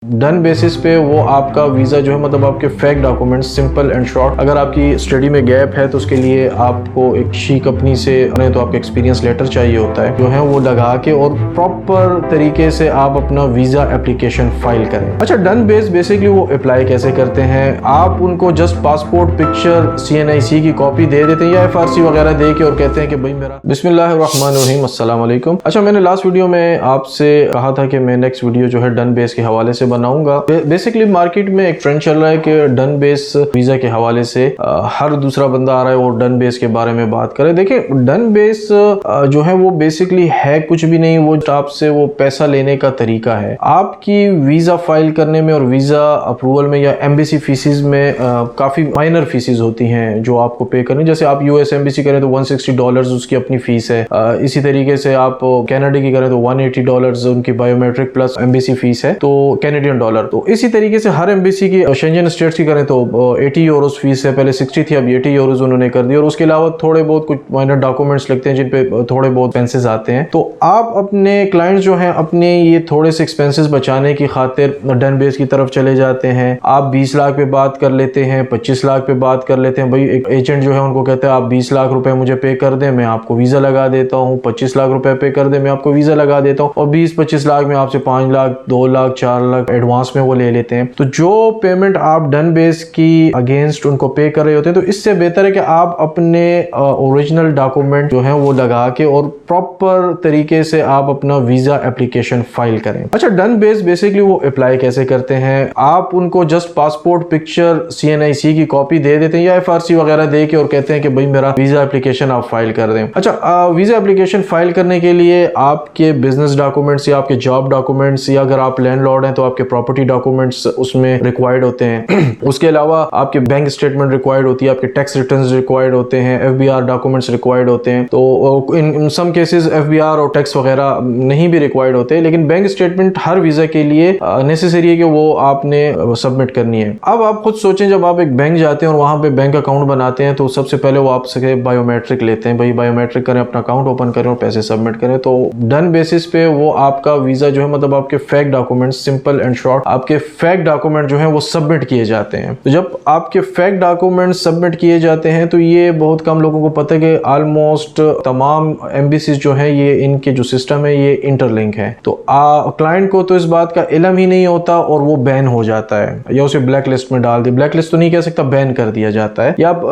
Done basis पे वो आपका वीज़ा जो है मतलब आपके fake documents simple and short, अगर आपकी स्टडी में गैप है तो उसके लिए आपको एक शी कंपनी से तो आपका एक्सपीरियंस लेटर चाहिए होता है जो है वो लगा के और प्रॉपर तरीके से आप अपना वीज़ा एप्लीकेशन फाइल करें। अच्छा, डन बेस बेसिकली वो अप्लाई कैसे करते हैं, आप उनको जस्ट पासपोर्ट पिक्चर CNIC की कॉपी दे देते हैं या FRC वगैरह दे के और कहते हैं कि भाई मेरा बिस्मिल्लाहिर्रहमानिर्रहीम अस्सलाम वालेकुम। अच्छा, मैंने लास्ट वीडियो में आपसे कहा था कि मैं नेक्स्ट वीडियो जो है डन बेस के हवाले से बनाऊंगा। बेसिकली मार्केट में एक ट्रेंड चल रहा है कि डन बेस वीजा के हवाले से हर दूसरा बंदा आ रहा है और डन बेस के बारे में बात करे। देखिए, डन बेस जो है वो बेसिकली है कुछ भी नहीं, वो आपसे वो पैसा लेने का तरीका है। आपकी वीजा फाइल करने में और वीजा अप्रूवल में या एम्बेसी फीसिस में काफी माइनर फीसिस होती हैं जो आपको पे करनी। जैसे आप US एम्बेसी करें तो $160 उसकी अपनी फीस है। इसी तरीके से आप कनाडा की करें तो $180 उनकी बायोमेट्रिक प्लस एम्बेसी फीस है, तो कैनेडियन डॉलर। तो इसी तरीके से हर एम्बेसी की शेंजन स्टेट्स की करें तो €80 फीस है। पहले 60 थी, अब €80 उन्होंने कर दी। और उसके अलावा थोड़े बहुत कुछ माइनर डॉक्यूमेंट्स लगते हैं जिन पे थोड़े बहुत एक्सपेंसेस आते हैं। तो आप अपने क्लाइंट्स जो हैं अपने ये थोड़े से एक्सपेंसेस बचाने की खातिर डन बेस की तरफ चले जाते हैं। आप 20 लाख पे बात कर लेते हैं, 25 लाख पे बात कर लेते हैं। भाई एक एजेंट जो है उनको कहते हैं आप 20 लाख रुपए मुझे पे कर दें, मैं आपको वीजा लगा देता हूँ। 25 लाख रुपए पे कर दें, मैं आपको वीजा लगा देता हूँ। और 20-25 लाख में आपसे 5 लाख 2 लाख 4 लाख एडवांस में वो ले लेते हैं। तो जो पेमेंट आप डन बेस की अगेंस्ट उनको पे कर रहे होते हैं, तो इससे बेहतर है कि आप अपने ओरिजिनल डॉक्यूमेंट जो है वो लगा के और प्रॉपर तरीके से आप अपना वीजा एप्लीकेशन फाइल करें। अच्छा, डन बेस बेसिकली वो अप्लाई कैसे करते हैं, आप उनको जस्ट पासपोर्ट पिक्चर CNIC की कॉपी दे देते हैं या FRC वगैरह दे के और कहते हैं कि भाई मेरा वीजा एप्लीकेशन आप फाइल कर दें। अच्छा, वीजा एप्लीकेशन फाइल करने के लिए आपके बिजनेस डॉक्यूमेंट्स या आपके जॉब डॉक्यूमेंट्स या अगर आप लैंडलॉर्ड हैं तो आपके प्रॉपर्टी डॉक्यूमेंट्स उसमें रिक्वायर्ड होते हैं। उसके अलावा आपके बैंक स्टेटमेंट रिक्वायर्ड होती है, आपके टैक्स रिटर्न्स रिक्वायर्ड होते हैं, FBR डॉक्यूमेंट्स रिक्वायर्ड होते हैं। तो इन सम केसेस FBR और टैक्स वगैरह नहीं भी रिक्वायर्ड होते, लेकिन बैंक स्टेटमेंट हर वीजा के लिए नेसेसरी है कि वो आपने सबमिट करनी है। अब आप खुद सोचें, जब आप एक बैंक जाते हैं और वहां पे बैंक अकाउंट बनाते हैं तो सबसे पहले वो आपसे बायोमेट्रिक लेते हैं। भाई बायोमेट्रिक करें, अपना अकाउंट ओपन करें और पैसे सबमिट करें। तो डन बेसिस पे वो आपका वीजा जो है मतलब आपके fake document simple and short आपके फेक डॉक्यूमेंट जो है वो सबमिट किए जाते हैं। तो जब आपके फेक डॉक्यूमेंट सबमिट किए जाते हैं तो ये बहुत कम लोगों को पता है कि ऑलमोस्ट तमाम एम्बेसीज जो है ये इनके जो सिस्टम है ये इंटरलिंक है। तो क्लाइंट को तो इस बात का इल्म ही नहीं होता और वो बैन हो जाता है या उसे ब्लैक लिस्ट में डाल दिया। ब्लैक लिस्ट तो नहीं कह सकता, बैन कर दिया जाता है। या आप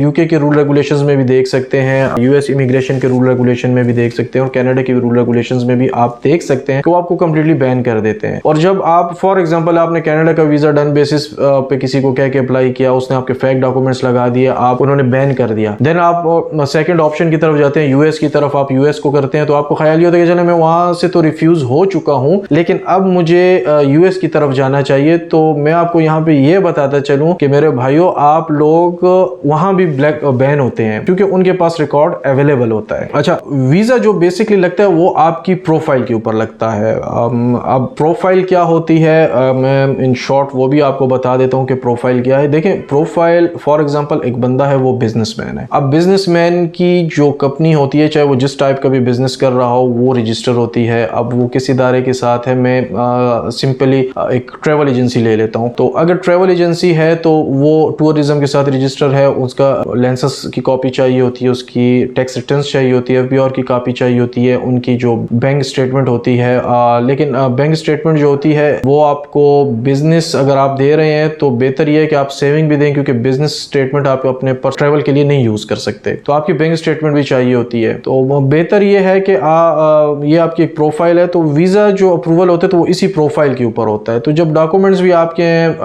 UK के रूल रेगुलेशंस में भी देख सकते हैं, US इमिग्रेशन के रूल रेगुलेशन में भी देख सकते हैं और कनाडा के रूल रेगुलेशंस में भी आप देख सकते हैं कि वो आपको कंप्लीटली बैन कर देते हैं। और जब आप फॉर एग्जांपल आपने कनाडा का वीजा डन बेसिस पे किसी को कह के अप्लाई किया, उसने आपके फेक डॉक्यूमेंट्स लगा दिए, आप उन्होंने बैन कर दिया। देन आप सेकंड ऑप्शन की तरफ जाते हैं, US की तरफ। आप US को करते हैं तो आपको ख्याल ये होता है कि चलो मैं वहां से तो रिफ्यूज हो चुका हूं लेकिन अब मुझे US की तरफ जाना चाहिए। तो मैं आपको यहाँ पे ये बताता चलूं कि मेरे भाइयों, आप लोग वहां भी ब्लैक बैन होते हैं क्योंकि उनके पास रिकॉर्ड अवेलेबल होता है। अच्छा, वीजा जो बेसिकली लगता है वो आपकी प्रोफाइल के ऊपर लगता है। अब प्रोफाइल क्या होती है मैं इन शॉर्ट वो भी आपको बता देता हूं कि प्रोफाइल क्या है। देखें, प्रोफाइल फॉर एग्जांपल एक बंदा है, वो बिजनेसमैन है। अब बिजनेसमैन की जो कंपनी होती है, चाहे वो जिस टाइप का भी बिजनेस कर रहा हो, वो रजिस्टर होती है। अब वो किस इदारे के साथ है, मैं सिंपली एक ट्रेवल एजेंसी ले लेता हूं। तो अगर ट्रेवल एजेंसी है तो वो टूरिज्म के साथ रजिस्टर है, उसका लाइसेंस की कॉपी चाहिए होती है, उसकी टैक्स रिटर्न्स चाहिए होती है, FBR की कॉपी चाहिए होती है, उनकी जो बैंक स्टेटमेंट होती है। लेकिन बैंक स्टेटमेंट जो होती है वो आपको बिजनेस अगर आप दे रहे हैं तो बेहतर ये है कि आप सेविंग भी दें, क्योंकि बिजनेस स्टेटमेंट आप अपने ट्रैवल के लिए नहीं यूज कर सकते। तो आपकी बैंक स्टेटमेंट भी चाहिए होती है। तो बेहतर ये है कि ये आपकी एक प्रोफाइल है। तो वीजा जो अप्रूवल होता है तो वो इसी प्रोफाइल के ऊपर होता है। तो जब डॉक्यूमेंट्स भी आपके हैं,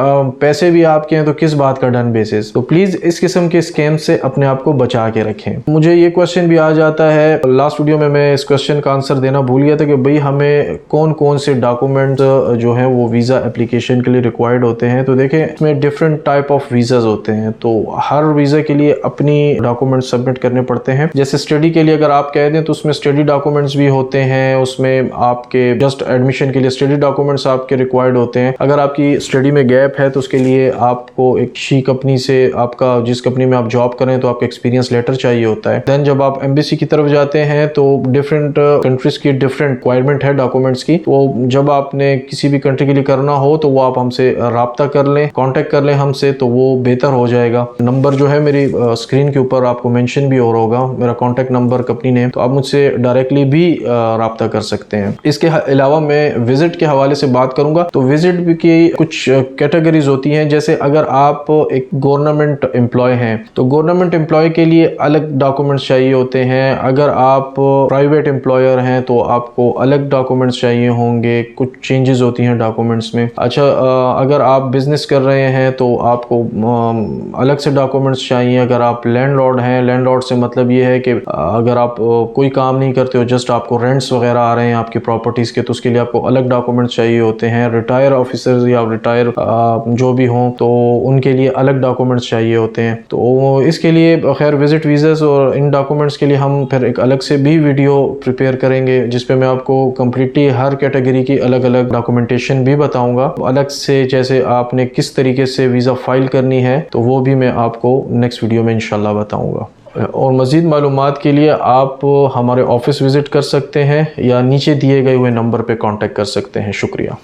पैसे भी आपके हैं, तो किस बात का डन बेसिस। तो प्लीज इस किस्म के स्कैम से अपने आप को बचा के रखें। मुझे ये क्वेश्चन भी आ जाता है, लास्ट वीडियो में मैं इस क्वेश्चन का आंसर देना भूल गया था कि भाई हमें कौन कौन से डॉक्यूमेंट जो है वो वीजा एप्लीकेशन के लिए रिक्वायर्ड होते हैं। तो देखें, इसमें डिफरेंट टाइप ऑफ वीजाज होते हैं, तो हर वीजा के लिए अपनी डॉक्यूमेंट सबमिट करने पड़ते हैं। जैसे स्टडी के लिए अगर आप कह दें तो उसमें स्टडी डॉक्यूमेंट्स भी होते हैं, उसमें आपके जस्ट एडमिशन के लिए स्टडी डॉक्यूमेंट्स आपके रिक्वायर्ड होते हैं। अगर आपकी स्टडी में गैप है तो उसके लिए आपको एक शी कंपनी से, आपका जिस कंपनी में आप जॉब करें तो आपका एक्सपीरियंस लेटर चाहिए होता है। देन जब आप एम्बेसी की तरफ जाते हैं तो डिफरेंट कंट्रीज की डिफरेंट रिक्वायरमेंट है डॉक्यूमेंट्स की। तो जब आपने किसी भी कंट्री के लिए करना हो तो वो आप हमसे राब्ता कर लें, कांटेक्ट कर लें हमसे, तो वो बेहतर हो जाएगा। नंबर जो है मेरी स्क्रीन के ऊपर आपको मेंशन भी हो रहा होगा, मेरा कांटेक्ट नंबर, कंपनी नेम, तो आप मुझसे डायरेक्टली भी राब्ता कर सकते हैं। इसके अलावा मैं विजिट के हवाले से बात करूंगा तो विजिट की कुछ कैटेगरीज होती हैं। जैसे अगर आप एक गवर्नमेंट एम्प्लॉय हैं तो गवर्नमेंट एम्प्लॉय के लिए अलग डॉक्यूमेंट्स चाहिए होते हैं। अगर आप प्राइवेट एम्प्लॉयर हैं तो आपको अलग डॉक्यूमेंट्स चाहिए होंगे, कुछ चेंजेस होती हैं डॉक्यूमेंट्स में। अच्छा, अगर आप बिजनेस कर रहे हैं तो आपको अलग से डॉक्यूमेंट्स चाहिए। अगर आप लैंडलॉर्ड हैं, लैंडलॉर्ड से मतलब ये है कि अगर आप कोई काम नहीं करते हो, जस्ट आपको रेंट्स वगैरह आ रहे हैं आपकी प्रॉपर्टीज़ के, तो उसके लिए आपको अलग डॉक्यूमेंट्स चाहिए होते हैं। रिटायर ऑफिसर्स या रिटायर जो भी हों तो उनके लिए अलग डॉक्यूमेंट्स चाहिए होते हैं। तो इसके लिए खैर विजिट वीज़ास और इन डॉक्यूमेंट्स के लिए हम फिर एक अलग से भी वीडियो प्रिपेयर करेंगे जिसपे मैं आपको कम्प्लीटली हर कैटेगरी की अलग अलग डॉक्यूमेंटेशन भी बताऊंगा अलग से। जैसे आपने किस तरीके से वीज़ा फाइल करनी है तो वो भी मैं आपको नेक्स्ट वीडियो में इंशाल्लाह बताऊंगा। और मज़ीद मालूमात के लिए आप हमारे ऑफिस विज़िट कर सकते हैं या नीचे दिए गए हुए नंबर पे कांटेक्ट कर सकते हैं। शुक्रिया।